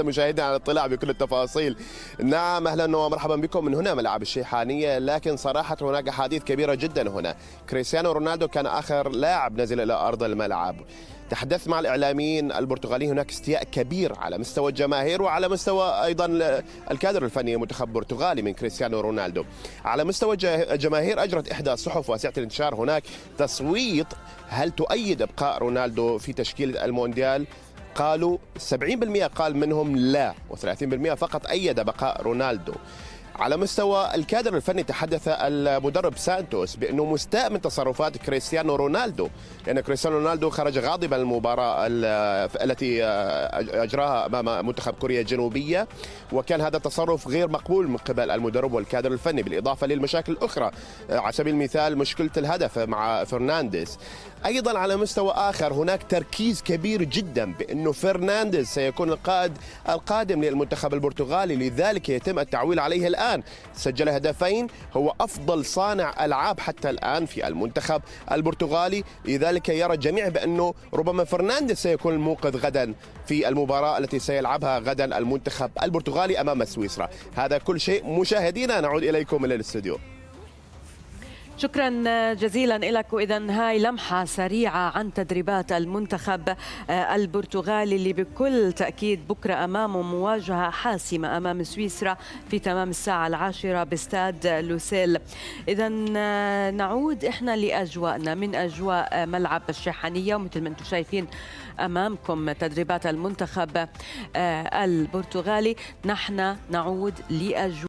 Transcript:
مشاهدينا على الاطلاع بكل التفاصيل. نعم، اهلا ومرحبا بكم من هنا ملعب الشيحانيه، لكن صراحه هناك احاديث كبيره جدا هنا. كريستيانو رونالدو كان اخر لاعب نزل الى ارض الملعب. تحدثت مع الاعلاميين البرتغاليين، هناك استياء كبير على مستوى الجماهير وعلى مستوى ايضا الكادر الفني المنتخب البرتغالي من كريستيانو رونالدو. على مستوى الجماهير اجرت احدى الصحف واسعه الانتشار هناك تصويت هل تؤيد ابقاء رونالدو في تشكيله المونديال. قالوا 70% قال منهم لا، و30% فقط أيد بقاء رونالدو. على مستوى الكادر الفني تحدث المدرب سانتوس بأنه مستاء من تصرفات كريستيانو رونالدو، لأن كريستيانو رونالدو خرج غاضبا المباراة التي أجراها أمام منتخب كوريا الجنوبية، وكان هذا تصرف غير مقبول من قبل المدرب والكادر الفني، بالإضافة للمشاكل الأخرى على سبيل المثال مشكلة الهدف مع فرنانديز. أيضا على مستوى آخر هناك تركيز كبير جدا بأنه فرنانديز سيكون القائد القادم للمنتخب البرتغالي، لذلك يتم التعويل عليه الآن. سجل هدفين، هو أفضل صانع ألعاب حتى الآن في المنتخب البرتغالي، لذلك يرى الجميع بأنه ربما فرنانديز سيكون المنقذ غدا في المباراة التي سيلعبها غدا المنتخب البرتغالي أمام سويسرا. هذا كل شيء. مشاهدينا نعود إليكم إلى الاستوديو. شكرا جزيلا لك. وإذا هاي لمحة سريعة عن تدريبات المنتخب البرتغالي اللي بكل تأكيد بكرة أمامه مواجهة حاسمة أمام سويسرا في تمام الساعة 10 باستاد لوسيل. إذا نعود إحنا لأجواءنا من أجواء ملعب الشيحانية، ومثل ما أنتم شايفين أمامكم تدريبات المنتخب البرتغالي. نحن نعود لأجواء